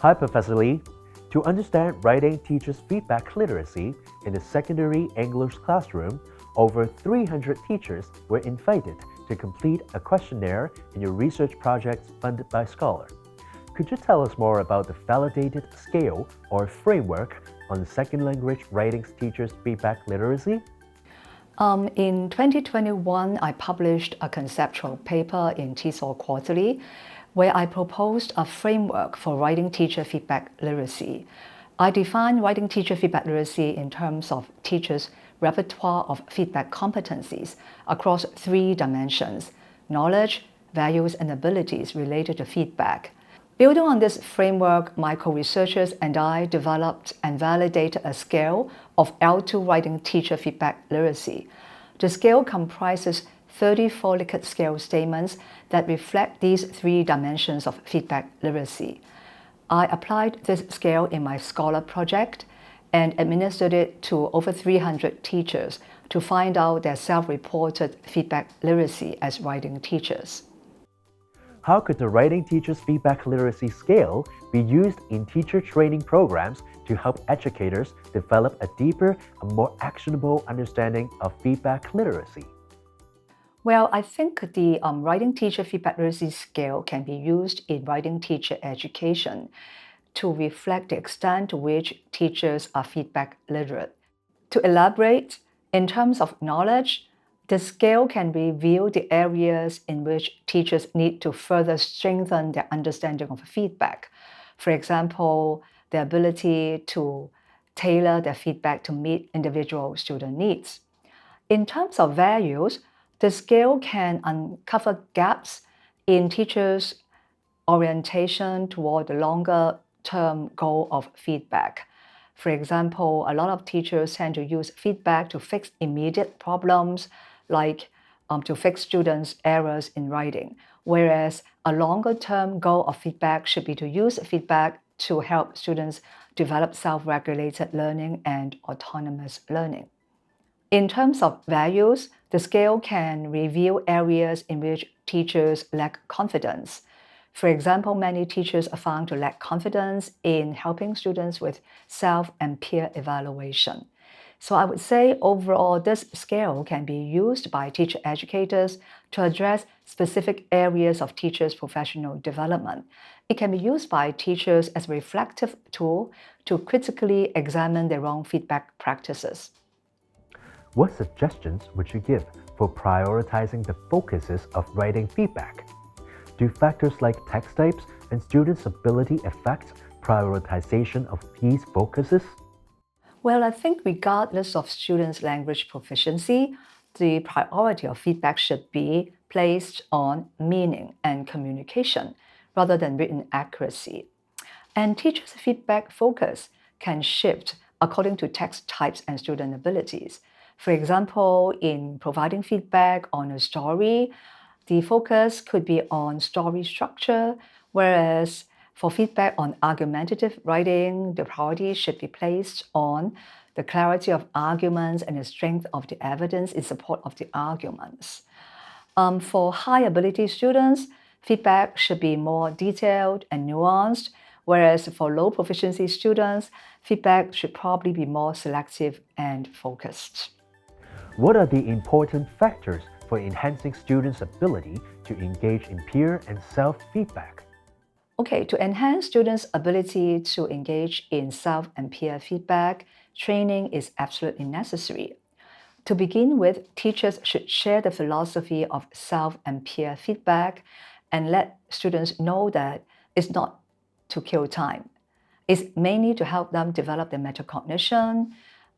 Hi, Professor Lee. To understand writing teachers' feedback literacy in the secondary English classroom, over 300 teachers were invited to complete a questionnaire in your research projects funded by SCOLAR. Could you tell us more about the validated scale or framework on second language writing teachers' feedback literacy? In 2021, I published a conceptual paper in TESOL Quarterly where I proposed a framework for writing teacher feedback literacy. I define writing teacher feedback literacy in terms of teachers' repertoire of feedback competencies across 3 dimensions: knowledge, values, and abilities related to feedback. Building on this framework, my co-researchers and I developed and validated a scale of L2 writing teacher feedback literacy. The scale comprises 34 Likert scale statements that reflect these 3 dimensions of feedback literacy. I applied this scale in my SCOLAR project and administered it to over 300 teachers to find out their self-reported feedback literacy as writing teachers. How could the writing teachers' feedback literacy scale be used in teacher training programs to help educators develop a deeper and more actionable understanding of feedback literacy? Well, I think the writing teacher feedback literacy scale can be used in writing teacher education to reflect the extent to which teachers are feedback literate. To elaborate, in terms of knowledge, the scale can reveal the areas in which teachers need to further strengthen their understanding of feedback. For example, the ability to tailor their feedback to meet individual student needs. In terms of values, the scale can uncover gaps in teachers' orientation toward the longer-term goal of feedback. For example, a lot of teachers tend to use feedback to fix immediate problems, like to fix students' errors in writing, whereas a longer-term goal of feedback should be to use feedback to help students develop self-regulated learning and autonomous learning. In terms of values, the scale can reveal areas in which teachers lack confidence. For example, many teachers are found to lack confidence in helping students with self and peer evaluation. So I would say overall, this scale can be used by teacher educators to address specific areas of teachers' professional development. It can be used by teachers as a reflective tool to critically examine their own feedback practices. What suggestions would you give for prioritizing the focuses of writing feedback? Do factors like text types and students' ability affect prioritization of these focuses? Well, I think regardless of students' language proficiency, the priority of feedback should be placed on meaning and communication rather than written accuracy. And teachers' feedback focus can shift according to text types and student abilities. For example, in providing feedback on a story, the focus could be on story structure, whereas for feedback on argumentative writing, the priority should be placed on the clarity of arguments and the strength of the evidence in support of the arguments. For high ability students, feedback should be more detailed and nuanced, whereas for low proficiency students, feedback should probably be more selective and focused. What are the important factors for enhancing students' ability to engage in peer and self-feedback? Okay, to enhance students' ability to engage in self and peer feedback, training is absolutely necessary. To begin with, teachers should share the philosophy of self and peer feedback and let students know that it's not to kill time. It's mainly to help them develop their metacognition,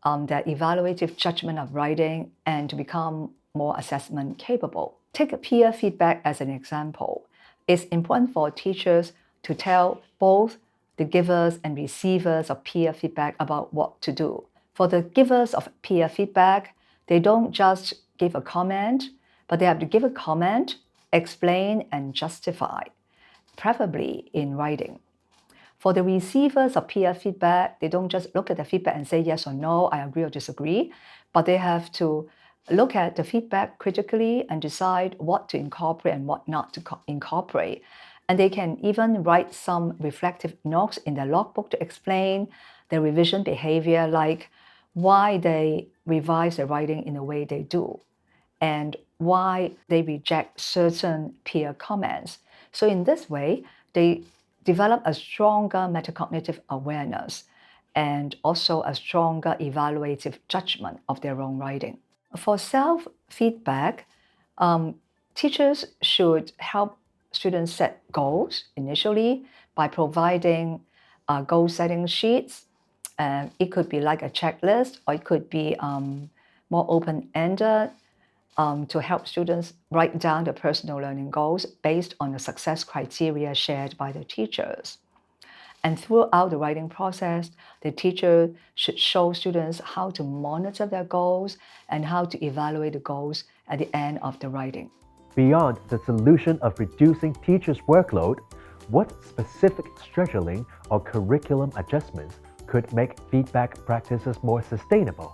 their evaluative judgment of writing, and to become more assessment capable. Take peer feedback as an example. It's important for teachers to tell both the givers and receivers of peer feedback about what to do. For the givers of peer feedback, they don't just give a comment, but they have to give a comment, explain, and justify, preferably in writing. For the receivers of peer feedback, they don't just look at the feedback and say yes or no, I agree or disagree, but they have to look at the feedback critically and decide what to incorporate and what not to incorporate. And they can even write some reflective notes in their logbook to explain their revision behavior, like why they revise their writing in the way they do, and why they reject certain peer comments. So in this way, they develop a stronger metacognitive awareness and also a stronger evaluative judgment of their own writing. For self-feedback, teachers should help students set goals initially by providing goal setting sheets. It could be like a checklist, or it could be more open-ended to help students write down their personal learning goals based on the success criteria shared by the teachers. And throughout the writing process, the teacher should show students how to monitor their goals and how to evaluate the goals at the end of the writing. Beyond the solution of reducing teachers' workload, what specific scheduling or curriculum adjustments could make feedback practices more sustainable?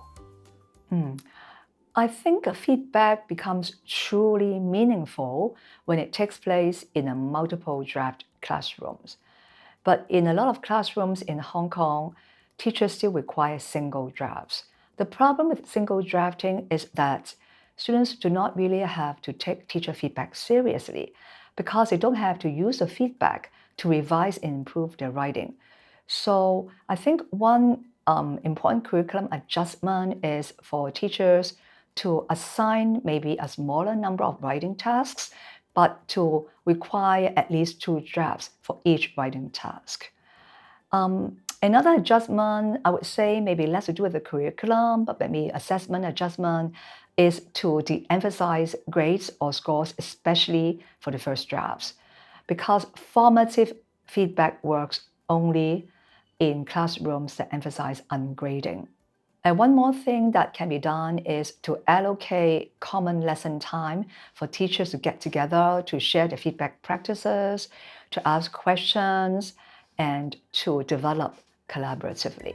I think feedback becomes truly meaningful when it takes place in a multiple draft classrooms. But in a lot of classrooms in Hong Kong, teachers still require single drafts. The problem with single drafting is that students do not really have to take teacher feedback seriously because they don't have to use the feedback to revise and improve their writing. So I think one important curriculum adjustment is for teachers to assign maybe a smaller number of writing tasks, but to require at least 2 drafts for each writing task. Another adjustment, I would say, maybe less to do with the curriculum, but maybe assessment adjustment, is to de-emphasize grades or scores, especially for the first drafts, because formative feedback works only in classrooms that emphasize ungrading. And one more thing that can be done is to allocate common lesson time for teachers to get together, to share their feedback practices, to ask questions, and to develop collaboratively.